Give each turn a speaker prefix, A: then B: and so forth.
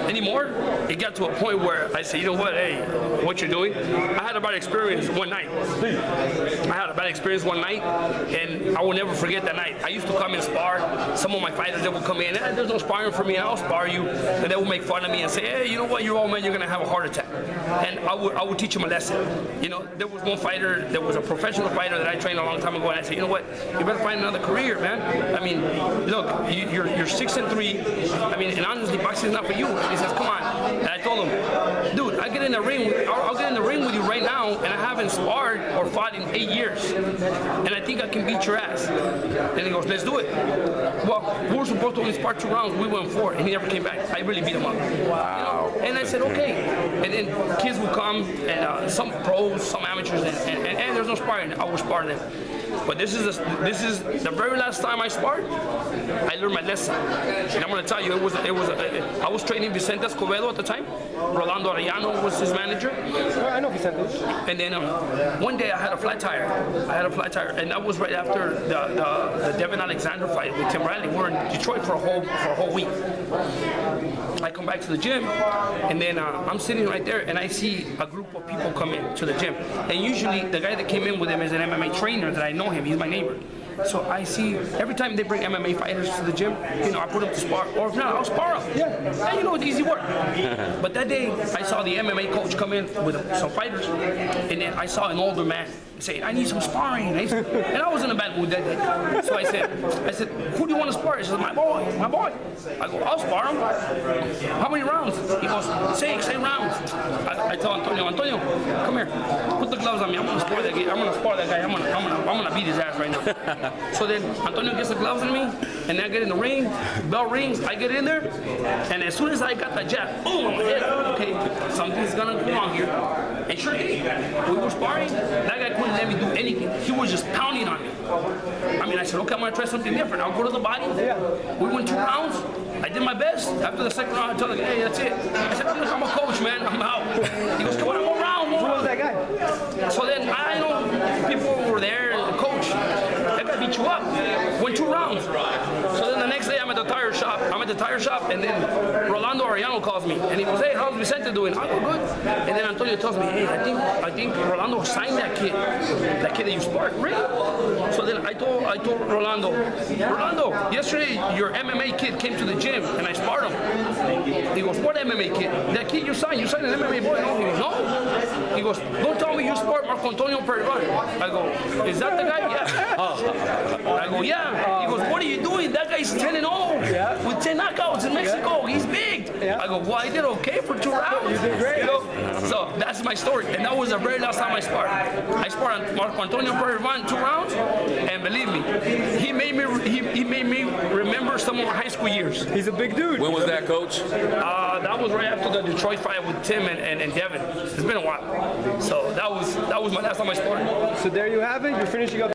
A: anymore. It got to a point where I said, you know what, hey, what you're doing? I had a bad experience one night. And I will never forget that night. I used to come and spar. Some of my fighters that would come in, there's no sparring for me, I'll spar you. And they would make fun of me and say, hey, you know what, you're old man, you're gonna have a heart attack. And I would teach them a lesson. You know, there was one fighter, there was a professional fighter that I trained a long time ago, and I said, you know what, you better find another career, man. I mean, look, you're 6'3". I mean, and honestly, boxing is not for you. He says, come on. And I told him, dude, I get in the ring, I'll get in the ring with you right now, and I haven't sparred or fought in 8 years. And I think I can beat your ass. And he goes, let's do it. Well, we were supposed to only spar 2 rounds. We went 4, and he never came back. I really beat him up.
B: Wow.
A: You know? And I said, okay. And then kids would come, and some pros, some amateurs, and there's no sparring. I will spar them. But this is the very last time I sparred. I learned my lesson, and I'm going to tell you, I was training Vicente Escobedo at the time. Rolando Arellano was his manager.
C: I know Vicente.
A: And then one day I had a flat tire. And that was right after the Devin Alexander fight with Tim Riley. We were in Detroit for a whole week. I come back to the gym, and then I'm sitting right there, and I see a group of people come in to the gym. And usually the guy that came in with him is an MMA trainer that I know him. He's my neighbor. So I see every time they bring MMA fighters to the gym, you know, I put them to spar, or if not, I'll spar them. Yeah. And you know, it's easy work. But that day, I saw the MMA coach come in with some fighters, and then I saw an older man saying, I need some sparring. And I was in a bad mood that day. So I said, who do you want to spar? He says, my boy. I go, I'll spar him. How many rounds? He goes, 6 rounds. I tell Antonio, come here, put the gloves on me. I'm gonna spar that guy. I'm gonna beat his ass right now. So then Antonio gets the gloves on me, and I get in the ring, bell rings, I get in there, and as soon as I got that jab, boom, on my head, okay, something's gonna go wrong here. And sure did. We were sparring, that guy couldn't let me do anything. He was just pounding on me. I mean, I said, okay, I'm gonna try something different. I'll go to the body. We went 2 rounds. I did my best. After the second round, I told him, hey, that's it. I said, I'm a coach, man, I'm out. He goes, come on, one round.
C: Who was that guy?
A: So then, I know people were there, and the coach, that guy beat you up. Went 2 rounds. So then the next day, I'm at the tire shop, and then Rolando Arellano calls me, and he goes, hey, how's Vicente doing? I go, good. And then Antonio tells me, hey, I think Rolando signed that kid that you sparred, really? So then I told Rolando, yesterday your MMA kid came to the gym, and I sparred him. He goes, what MMA kid? That kid you signed an MMA boy? No. He goes, no. He goes, don't tell me you sparred Marco Antonio Periban. I go, is that the guy? Yeah. I go, yeah. He goes, what are you doing? That guy's 10-0 with 10 knockouts in Mexico. He's big. I go, well, I did okay for 2 rounds.
C: You did great.
A: You know? So that's my story. And that was the very last time I sparred. I sparred Marco Antonio Periban 2 rounds, and believe me, he made me remember some of my high school years.
C: He's a big dude.
B: When was that, Coach?
A: That was right after the Detroit fight with Tim and Devin. It's been a while. So that was my last time I sparred.
C: So there you have it. You're finishing up